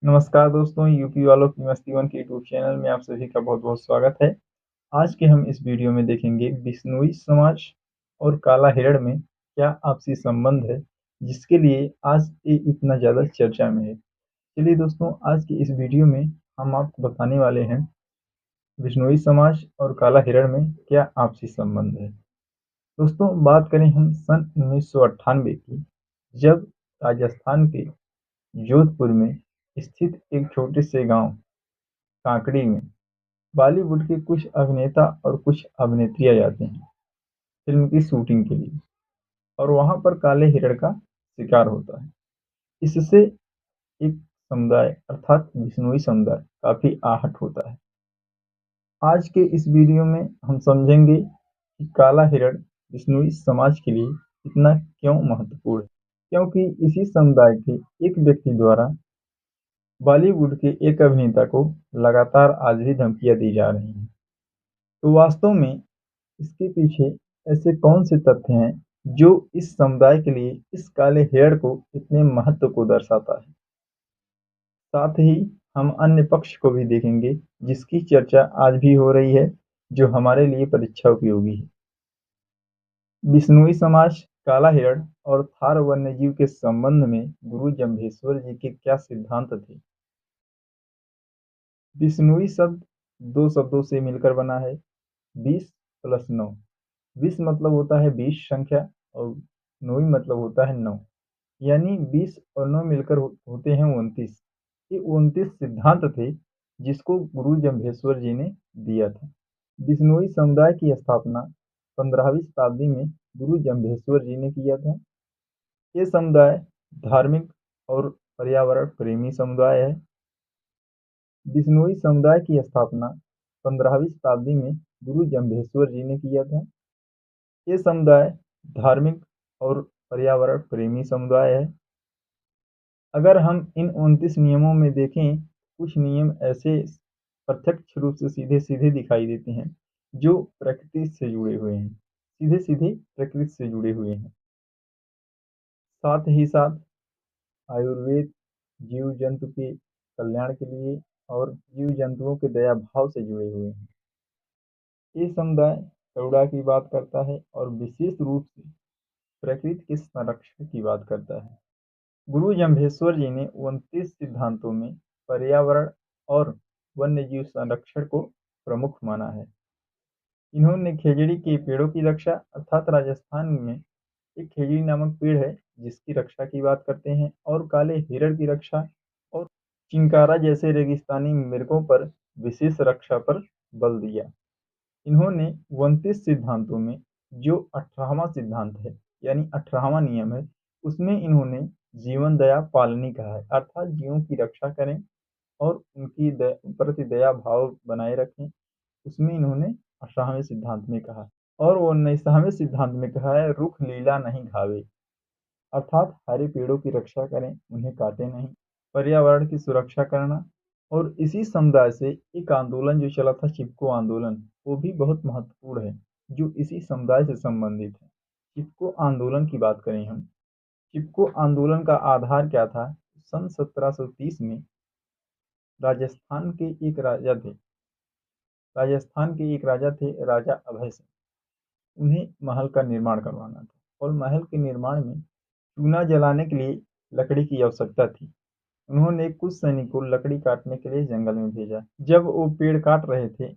नमस्कार दोस्तों, यूपी वालों की मस्ती वन के यूट्यूब चैनल में आप सभी का बहुत-बहुत स्वागत है। आज के हम इस वीडियो में देखेंगे बिश्नोई समाज और काला हिरण में क्या आपसी संबंध है, जिसके लिए आज ये इतना ज़्यादा चर्चा में है। चलिए दोस्तों, आज की इस वीडियो में हम आपको बताने वाले हैं बिश्नोई समाज और काला हिरण में क्या आपसी संबंध है। दोस्तों, बात करें हम सन 1998 की, जब राजस्थान के जोधपुर में स्थित एक छोटे से गांव कांकड़ी में बॉलीवुड के कुछ अभिनेता और कुछ अभिनेत्रियां जाते हैं फिल्म की शूटिंग के लिए, और वहां पर काले हिरण का शिकार होता है। इससे एक समुदाय अर्थात बिश्नोई समुदाय काफी आहत होता है। आज के इस वीडियो में हम समझेंगे कि काला हिरण बिश्नोई समाज के लिए इतना क्यों महत्वपूर्ण है, क्योंकि इसी समुदाय के एक व्यक्ति द्वारा बॉलीवुड के एक अभिनेता को लगातार आज भी धमकियां दी जा रही हैं। तो वास्तव में इसके पीछे ऐसे कौन से तथ्य हैं जो इस समुदाय के लिए इस काले हेयर को इतने महत्व को दर्शाता है। साथ ही हम अन्य पक्ष को भी देखेंगे जिसकी चर्चा आज भी हो रही है, जो हमारे लिए परीक्षा उपयोगी है। बिश्नोई समाज, काला हिरण और थार वन्यजीव के संबंध में गुरु जम्भेश्वर जी के क्या सिद्धांत थे। बिश्नोई शब्द दो शब्दों से मिलकर बना है, 20 प्लस 9। 20 मतलब होता है 20 संख्या, और 9 मतलब होता है 9, यानी 20 और 9 मिलकर होते हैं 29। ये 29 सिद्धांत थे जिसको गुरु जम्भेश्वर जी ने दिया था। बिश्नोई समुदाय की स्थापना 15वीं शताब्दी में गुरु जम्भेश्वर जी ने किया था। ये समुदाय धार्मिक और पर्यावरण प्रेमी समुदाय है। बिश्नोई समुदाय की स्थापना 15वीं शताब्दी में गुरु जम्भेश्वर जी ने किया था। ये समुदाय धार्मिक और पर्यावरण प्रेमी समुदाय है। अगर हम इन 29 नियमों में देखें, कुछ नियम ऐसे प्रत्यक्ष रूप से सीधे-सीधे दिखाई देते हैं, जो प्रकृति से जुड़े हुए हैं। सीधे-सीधे प्रकृति से जुड़े हुए हैं। साथ ही साथ आयुर्वेद जीव-जंतु के कल्याण के लिए और जीव-जंतुओं के दया भाव से जुड़े हुए हैं। ये समुदाय करुणा की बात करता है और विशेष रूप से प्रकृति के संरक्षण की बात करता है। गुरु जम्भेश्वर जी ने 29 सिद्धांतों में पर्यावरण और वन्यजीव संरक्षण को प्रमुख माना है। इन्होंने खेजड़ी के पेड़ों की रक्षा, अर्थात राजस्थान में एक खेजड़ी नामक पेड़ है जिसकी रक्षा की बात करते हैं, और काले हिरण की रक्षा और चिंकारा जैसे रेगिस्तानी मृगों पर विशेष रक्षा पर बल दिया। इन्होंने 29 सिद्धांतों में जो 18वां सिद्धांत है, यानी 18वां नियम है, उसमें इन्होंने जीवन दया पालनी कहा है, अर्थात जीवों की रक्षा करें और उनकी प्रति दया भाव बनाए रखें। उसमें इन्होंने 18वें सिद्धांत में कहा, और वो 19वें सिद्धांत में कहा है, रुख लीला नहीं घावे, अर्थात हरे पेड़ों की रक्षा करें, उन्हें काटे नहीं, पर्यावरण की सुरक्षा करना। और इसी समुदाय से एक आंदोलन जो चला था, चिपको आंदोलन, वो भी बहुत महत्वपूर्ण है, जो इसी समुदाय से संबंधित है। चिपको आंदोलन की बात करें हम, चिपको आंदोलन का आधार क्या था? सन 1730 में राजस्थान के एक राजा थे राजस्थान के एक राजा थे, राजा अभय सिंह। उन्हें महल का निर्माण करवाना था, और महल के निर्माण में चूना जलाने के लिए लकड़ी की आवश्यकता थी। उन्होंने कुछ सैनिकों को लकड़ी काटने के लिए जंगल में भेजा। जब वो पेड़ काट रहे थे,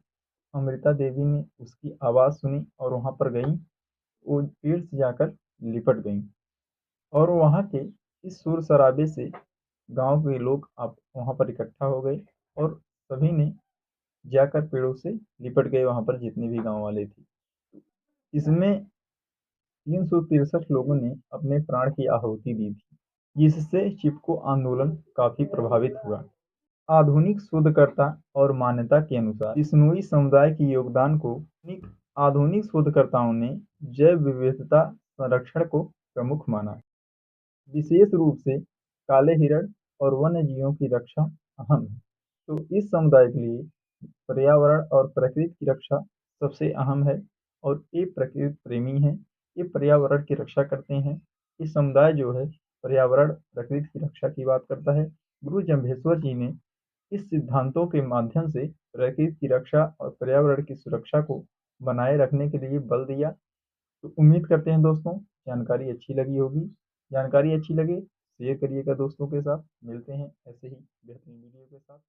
अमृता देवी ने उसकी आवाज़ सुनी और वहाँ पर गई। वो पेड़ से जाकर लिपट गई, और वहाँ के इस शोर शराबे से गांव के लोग आप वहाँ पर इकट्ठा हो गए, और सभी ने जाकर पेड़ों से लिपट गए, वहाँ पर जितने भी गांव वाले थे। इसमें 363 लोगों ने अपने प्राण की आहुति दी थी, जिससे चिपको आंदोलन काफी प्रभावित हुआ। आधुनिक शोधकर्ता और मान्यता के अनुसार बिश्नोई समुदाय के योगदान को आधुनिक शोधकर्ताओं ने जैव विविधता संरक्षण को प्रमुख माना है। विशेष रूप से काले हिरण और वन्य जीवों की रक्षा अहम है। तो इस समुदाय के लिए पर्यावरण और प्रकृति की रक्षा सबसे अहम है, और ये प्रकृति प्रेमी हैं। ये पर्यावरण की रक्षा करते हैं। ये समुदाय जो है पर्यावरण प्रकृति की रक्षा की बात करता है, गुरु जम्भेश्वर जी ने इस सिद्धांतों के माध्यम से प्रकृति की रक्षा और पर्यावरण की सुरक्षा को बनाए रखने के लिए बल दिया। तो उम्मीद करते हैं दोस्तों जानकारी अच्छी लगी होगी। जानकारी अच्छी लगे शेयर करिएगा दोस्तों के साथ। मिलते हैं ऐसे ही बेहतरीन वीडियो के साथ।